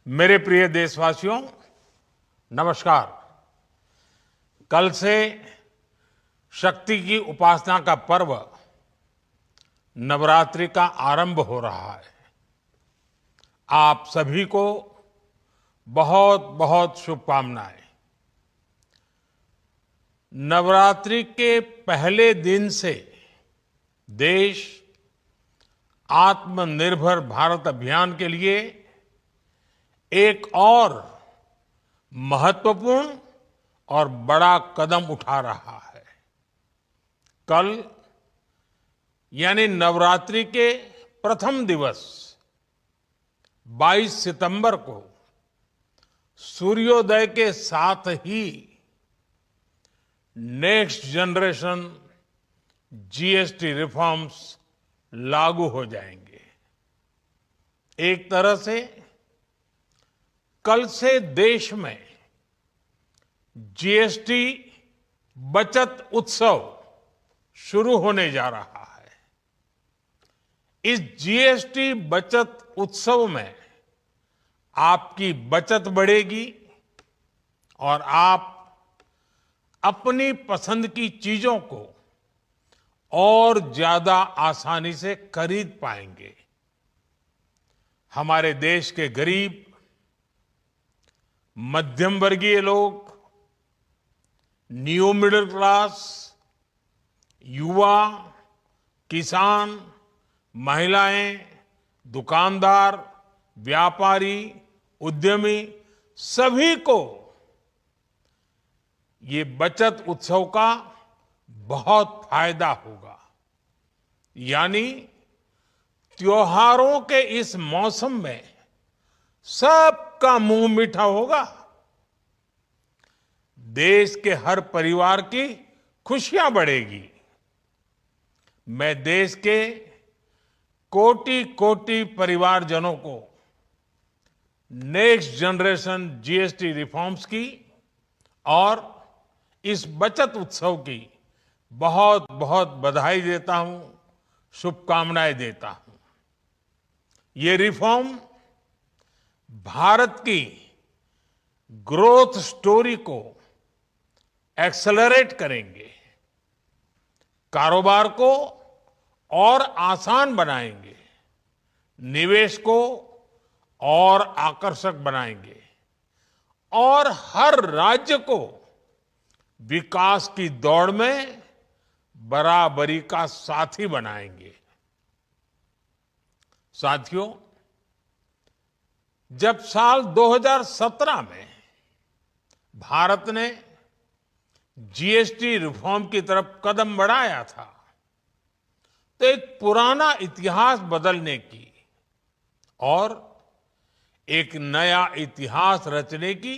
मेरे प्रिय देशवासियों, नमस्कार। कल से शक्ति की उपासना का पर्व नवरात्रि का आरंभ हो रहा है। आप सभी को बहुत बहुत शुभकामनाएं। नवरात्रि के पहले दिन से देश आत्मनिर्भर भारत अभियान के लिए एक और महत्वपूर्ण और बड़ा कदम उठा रहा है। कल यानी नवरात्रि के प्रथम दिवस 22 सितंबर को सूर्योदय के साथ ही नेक्स्ट जनरेशन जीएसटी रिफॉर्म्स लागू हो जाएंगे। एक तरह से कल से देश में जीएसटी बचत उत्सव शुरू होने जा रहा है। इस जीएसटी बचत उत्सव में आपकी बचत बढ़ेगी और आप अपनी पसंद की चीजों को और ज्यादा आसानी से खरीद पाएंगे। हमारे देश के गरीब, मध्यम वर्गीय लोग, न्यू मिडिल क्लास, युवा, किसान, महिलाएं, दुकानदार, व्यापारी, उद्यमी, सभी को ये बचत उत्सव का बहुत फायदा होगा। यानी त्योहारों के इस मौसम में सबका मुंह मीठा होगा। देश के हर परिवार की खुशियां बढ़ेगी। मैं देश के कोटि कोटि परिवारजनों को नेक्स्ट जनरेशन जीएसटी रिफॉर्म्स की और इस बचत उत्सव की बहुत बहुत बधाई देता हूं, शुभकामनाएं देता हूं। ये रिफॉर्म भारत की ग्रोथ स्टोरी को एक्सेलरेट करेंगे, कारोबार को और आसान बनाएंगे, निवेश को और आकर्षक बनाएंगे और हर राज्य को विकास की दौड़ में बराबरी का साथी बनाएंगे। साथियों, जब साल 2017 में भारत ने जीएसटी रिफॉर्म की तरफ कदम बढ़ाया था, तो एक पुराना इतिहास बदलने की और एक नया इतिहास रचने की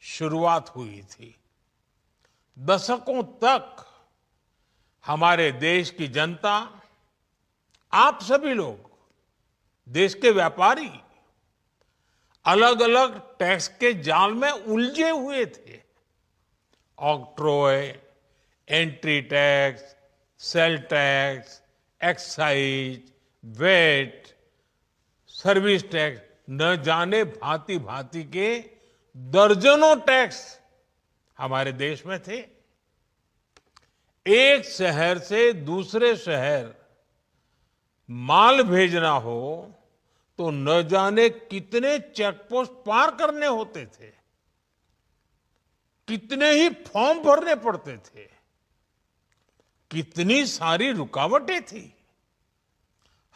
शुरुआत हुई थी। दशकों तक हमारे देश की जनता, आप सभी लोग, देश के व्यापारी अलग अलग टैक्स के जाल में उलझे हुए थे। Octroi, entry tax, sale tax, excise, VAT, service tax, न जाने भांति भांति के दर्जनों टैक्स हमारे देश में थे। एक शहर से दूसरे शहर माल भेजना हो तो न जाने कितने चेकपोस्ट पार करने होते थे, कितने ही फॉर्म भरने पड़ते थे, कितनी सारी रुकावटें थी।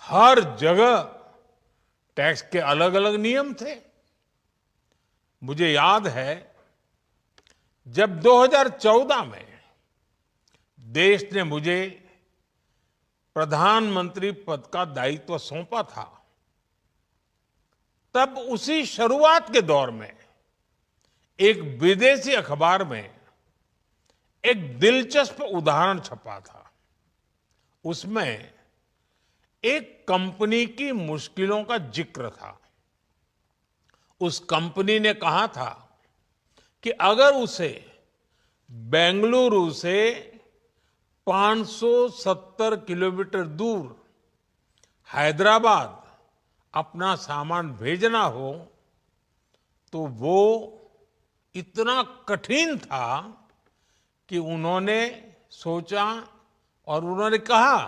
हर जगह टैक्स के अलग अलग नियम थे। मुझे याद है जब 2014 में देश ने मुझे प्रधानमंत्री पद का दायित्व सौंपा था, तब उसी शुरुआत के दौर में एक विदेशी अखबार में एक दिलचस्प उदाहरण छपा था। उसमें एक कंपनी की मुश्किलों का जिक्र था। उस कंपनी ने कहा था कि अगर उसे बेंगलुरु से 570 किलोमीटर दूर हैदराबाद अपना सामान भेजना हो तो वो इतना कठिन था कि उन्होंने सोचा और उन्होंने कहा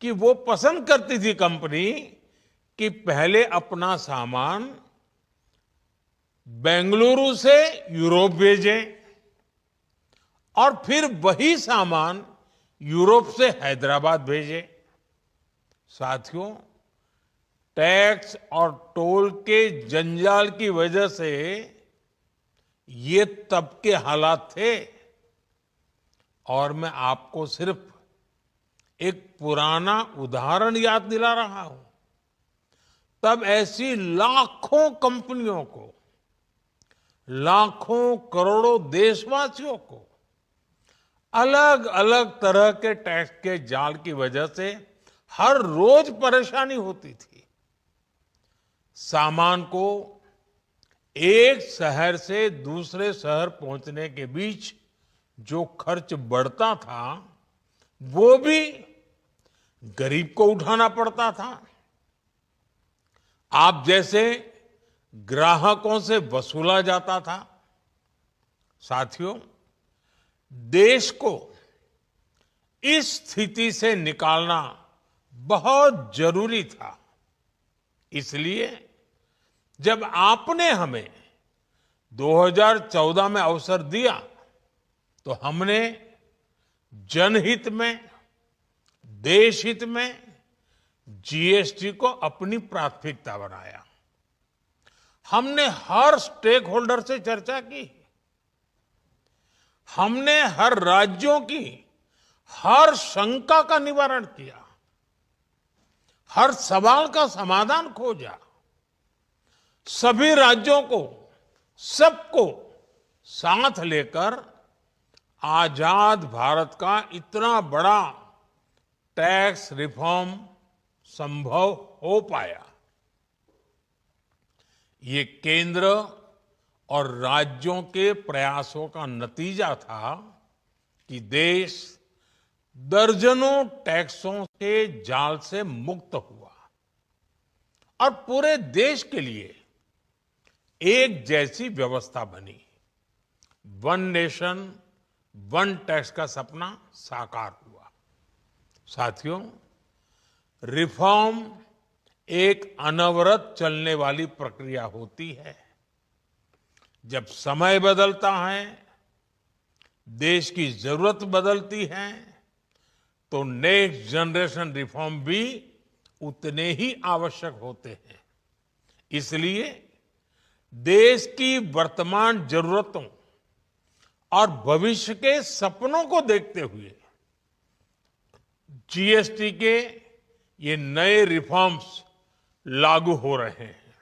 कि वो पसंद करती थी कंपनी कि पहले अपना सामान बेंगलुरु से यूरोप भेजें और फिर वही सामान यूरोप से हैदराबाद भेजें। साथियों, टैक्स और टोल के जंजाल की वजह से ये तब के हालात थे। और मैं आपको सिर्फ एक पुराना उदाहरण याद दिला रहा हूं। तब ऐसी लाखों कंपनियों को, लाखों करोड़ों देशवासियों को अलग अलग तरह के टैक्स के जाल की वजह से हर रोज परेशानी होती थी। सामान को एक शहर से दूसरे शहर पहुंचने के बीच जो खर्च बढ़ता था वो भी गरीब को उठाना पड़ता था। आप जैसे ग्राहकों से वसूला जाता था। साथियों, देश को इस स्थिति से निकालना बहुत जरूरी था। इसलिए जब आपने हमें 2014 में अवसर दिया तो हमने जनहित में, देशहित में जीएसटी को अपनी प्राथमिकता बनाया। हमने हर स्टेक होल्डर से चर्चा की। हमने हर राज्यों की हर शंका का निवारण किया, हर सवाल का समाधान खोजा। सभी राज्यों को, सबको साथ लेकर आजाद भारत का इतना बड़ा टैक्स रिफॉर्म संभव हो पाया। ये केंद्र और राज्यों के प्रयासों का नतीजा था कि देश दर्जनों टैक्सों के जाल से मुक्त हुआ और पूरे देश के लिए एक जैसी व्यवस्था बनी। वन नेशन वन टैक्स का सपना साकार हुआ। साथियों, रिफॉर्म एक अनवरत चलने वाली प्रक्रिया होती है। जब समय बदलता है, देश की जरूरत बदलती है, तो नेक्स्ट जनरेशन रिफॉर्म भी उतने ही आवश्यक होते हैं। इसलिए देश की वर्तमान जरूरतों और भविष्य के सपनों को देखते हुए जीएसटी के ये नए रिफॉर्म्स लागू हो रहे हैं।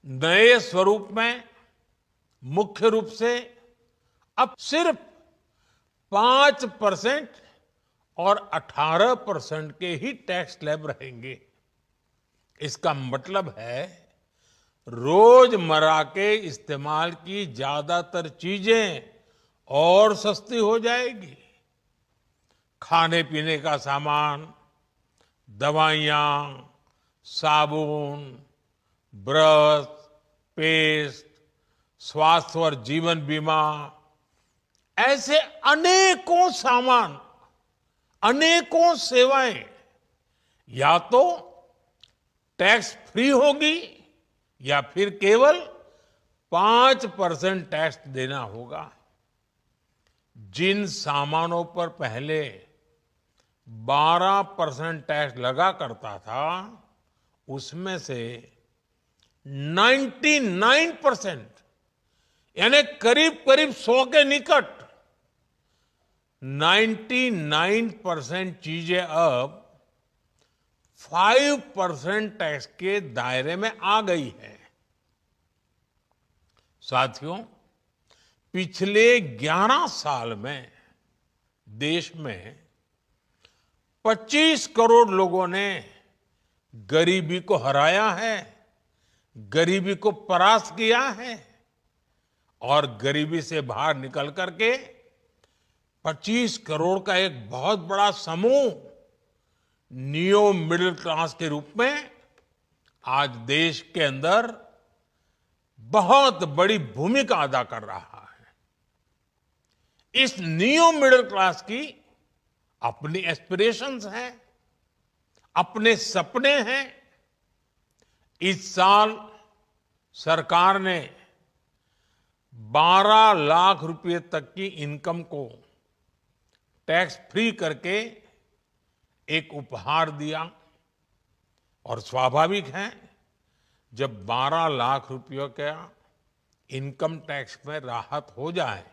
नए स्वरूप में मुख्य रूप से अब सिर्फ 5% और 18% के ही टैक्स स्लैब रहेंगे। इसका मतलब है रोजमर्रा के इस्तेमाल की ज्यादातर चीजें और सस्ती हो जाएगी। खाने पीने का सामान, दवाइयां, साबुन, ब्रश, पेस्ट, स्वास्थ्य और जीवन बीमा, ऐसे अनेकों सामान, अनेकों सेवाएं या तो टैक्स फ्री होगी या फिर केवल 5% टैक्स देना होगा। जिन सामानों पर पहले 12% टैक्स लगा करता था, उसमें से 99% यानी करीब करीब 100 के निकट 99% चीजें अब 5% टैक्स के दायरे में आ गई है। साथियों, पिछले 11 साल में देश में 25 करोड़ लोगों ने गरीबी को हराया है, गरीबी को परास्त किया है और गरीबी से बाहर निकल करके 25 करोड़ का एक बहुत बड़ा समूह नियो मिडिल क्लास के रूप में आज देश के अंदर बहुत बड़ी भूमिका अदा कर रहा है। इस न्यू मिडिल क्लास की अपनी एस्पिरेशंस हैं, अपने सपने हैं। इस साल सरकार ने 12 लाख रुपए तक की इनकम को टैक्स फ्री करके एक उपहार दिया। और स्वाभाविक है, जब 12 लाख रुपयों का इनकम टैक्स में राहत हो जाए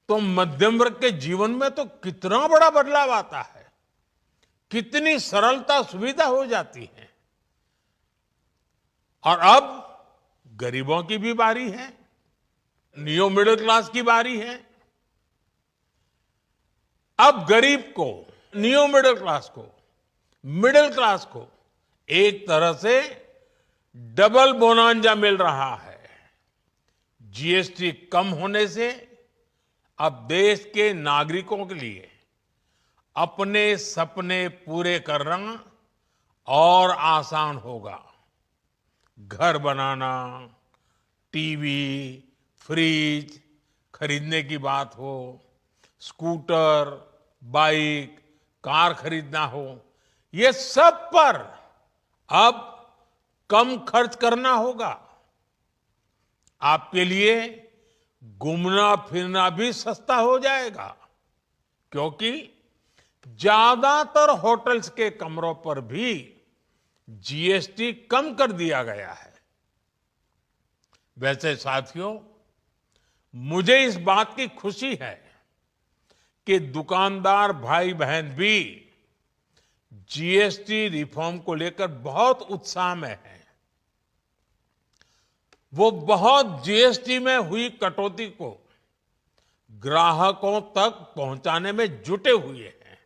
तो मध्यम वर्ग के जीवन में तो कितना बड़ा बदलाव आता है, कितनी सरलता सुविधा हो जाती है। और अब गरीबों की भी बारी है, न्यू मिडिल क्लास की बारी है। अब गरीब को, न्यू मिडिल क्लास को एक तरह से डबल बोनांजा मिल रहा है। जीएसटी कम होने से अब देश के नागरिकों के लिए अपने सपने पूरे करना और आसान होगा। घर बनाना, टीवी, फ्रिज खरीदने की बात हो, स्कूटर, बाइक, कार खरीदना हो, ये सब पर अब कम खर्च करना होगा। आपके लिए घूमना फिरना भी सस्ता हो जाएगा, क्योंकि ज्यादातर होटल्स के कमरों पर भी जीएसटी कम कर दिया गया है। वैसे साथियों, मुझे इस बात की खुशी है कि दुकानदार भाई बहन भी जीएसटी रिफॉर्म को लेकर बहुत उत्साह में हैं। वो बहुत जीएसटी में हुई कटौती को ग्राहकों तक पहुंचाने में जुटे हुए हैं।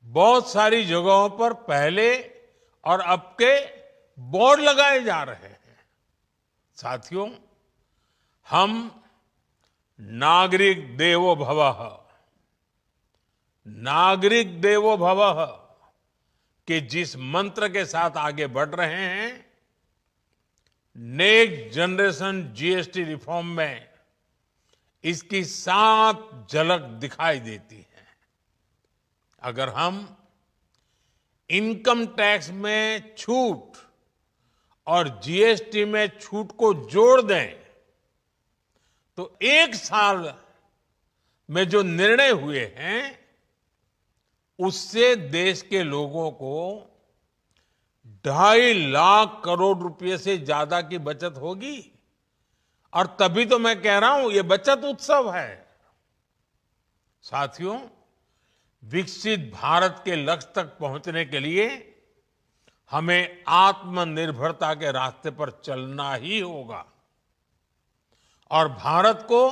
बहुत सारी जगहों पर पहले और अब के बोर्ड लगाए जा रहे हैं। साथियों, हम नागरिक देवो भवः के जिस मंत्र के साथ आगे बढ़ रहे हैं, नेक्स्ट जनरेशन जीएसटी रिफॉर्म में इसकी साफ झलक दिखाई देती है। अगर हम इनकम टैक्स में छूट और जीएसटी में छूट को जोड़ दें तो एक साल में जो निर्णय हुए हैं उससे देश के लोगों को 2.5 लाख करोड़ रुपए से ज्यादा की बचत होगी। और तभी तो मैं कह रहा हूं, ये बचत उत्सव है। साथियों, विकसित भारत के लक्ष्य तक पहुंचने के लिए हमें आत्मनिर्भरता के रास्ते पर चलना ही होगा। और भारत को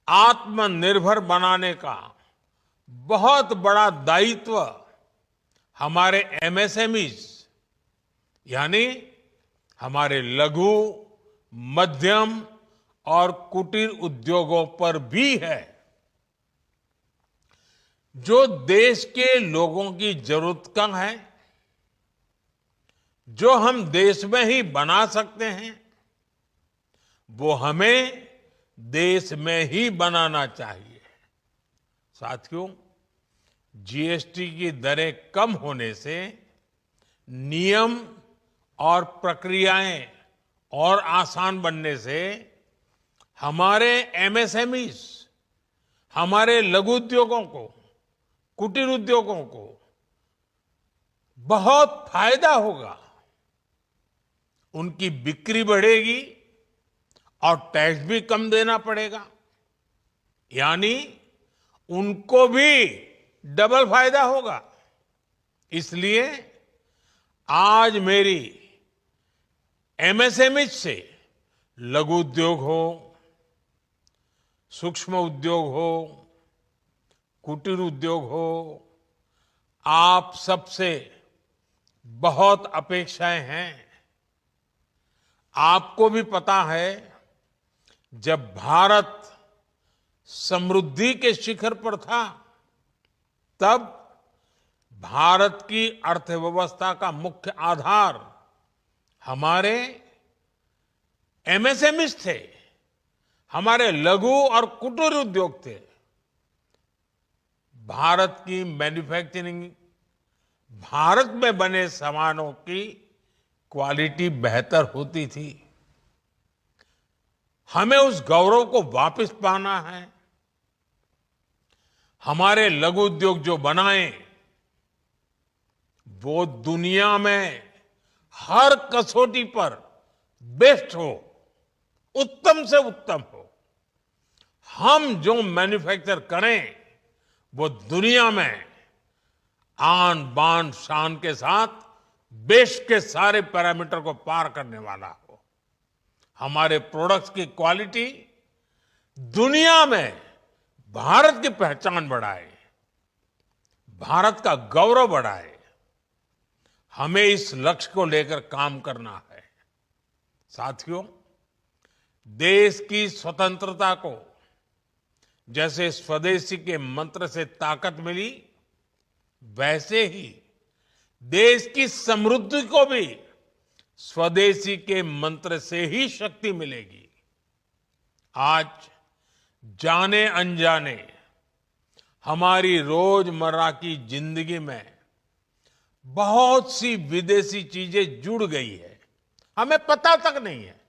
आत्मनिर्भर बनाने का बहुत बड़ा दायित्व हमारे एमएसएमईज यानी हमारे लघु, मध्यम और कुटीर उद्योगों पर भी है, जो देश के लोगों की जरूरत का है, जो हम देश में ही बना सकते हैं, वो हमें देश में ही बनाना चाहिए। साथियों, जीएसटी की दरें कम होने से नियम और प्रक्रियाएं और आसान बनने से हमारे एमएसएमईज, हमारे लघु उद्योगों को, कुटीर उद्योगों को बहुत फायदा होगा। उनकी बिक्री बढ़ेगी और टैक्स भी कम देना पड़ेगा, यानी उनको भी डबल फायदा होगा। इसलिए आज मेरी एमएसएमई से लघु उद्योग हो, सूक्ष्म उद्योग हो, कुटीर उद्योग हो, आप सबसे बहुत अपेक्षाएं हैं। आपको भी पता है, जब भारत समृद्धि के शिखर पर था, तब भारत की अर्थव्यवस्था का मुख्य आधार हमारे एमएसएमईज थे, हमारे लघु और कुटीर उद्योग थे। भारत की मैन्युफैक्चरिंग, भारत में बने सामानों की क्वालिटी बेहतर होती थी। हमें उस गौरव को वापस पाना है। हमारे लघु उद्योग जो बनाए वो दुनिया में हर कसौटी पर बेस्ट हो, उत्तम से उत्तम हो। हम जो मैन्युफैक्चर करें वो दुनिया में आन बान शान के साथ बेस्ट के सारे पैरामीटर को पार करने वाला हो। हमारे प्रोडक्ट्स की क्वालिटी दुनिया में भारत की पहचान बढ़ाए, भारत का गौरव बढ़ाए। हमें इस लक्ष्य को लेकर काम करना है। साथियों, देश की स्वतंत्रता को जैसे स्वदेशी के मंत्र से ताकत मिली, वैसे ही देश की समृद्धि को भी स्वदेशी के मंत्र से ही शक्ति मिलेगी। आज जाने अनजाने हमारी रोजमर्रा की जिंदगी में बहुत सी विदेशी चीजें जुड़ गई है, हमें पता तक नहीं है।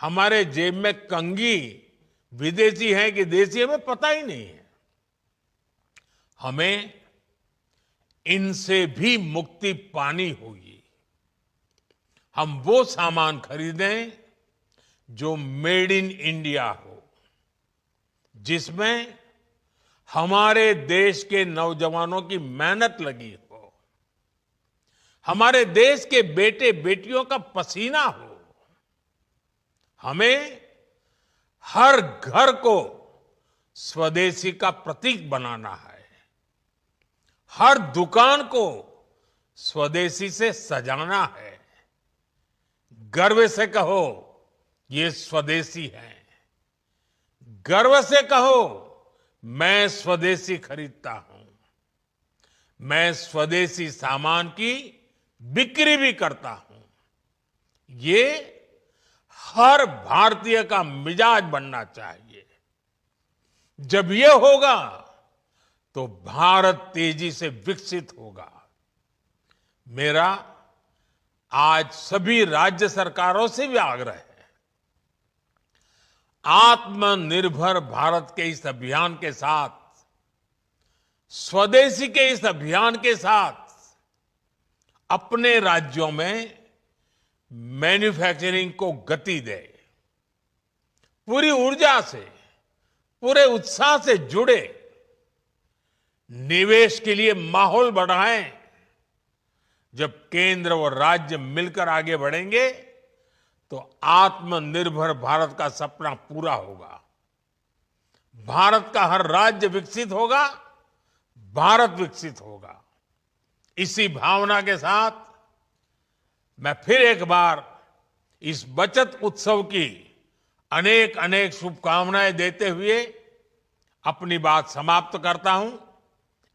हमारे जेब में कंघी विदेशी है कि देसी, हमें पता ही नहीं है। हमें इनसे भी मुक्ति पानी होगी। हम वो सामान खरीदें जो मेड इन इंडिया हो, जिसमें हमारे देश के नौजवानों की मेहनत लगी हो, हमारे देश के बेटे बेटियों का पसीना हो। हमें हर घर को स्वदेशी का प्रतीक बनाना है, हर दुकान को स्वदेशी से सजाना है। गर्व से कहो ये स्वदेशी है, गर्व से कहो मैं स्वदेशी खरीदता हूं, मैं स्वदेशी सामान की बिक्री भी करता हूं। ये हर भारतीय का मिजाज बनना चाहिए। जब ये होगा तो भारत तेजी से विकसित होगा। मेरा आज सभी राज्य सरकारों से भी आग्रह है, आत्मनिर्भर भारत के इस अभियान के साथ, स्वदेशी के इस अभियान के साथ अपने राज्यों में मैन्युफैक्चरिंग को गति दे। पूरी ऊर्जा से, पूरे उत्साह से जुड़े, निवेश के लिए माहौल बढ़ाएं। जब केंद्र और राज्य मिलकर आगे बढ़ेंगे तो आत्मनिर्भर भारत का सपना पूरा होगा। भारत का हर राज्य विकसित होगा, भारत विकसित होगा। इसी भावना के साथ मैं फिर एक बार इस बचत उत्सव की अनेक अनेक शुभकामनाएं देते हुए अपनी बात समाप्त करता हूं।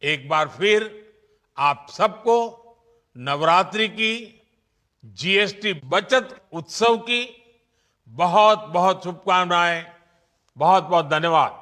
एक बार फिर आप सबको नवरात्रि की, जीएसटी बचत उत्सव की बहुत बहुत शुभकामनाएं। बहुत बहुत धन्यवाद।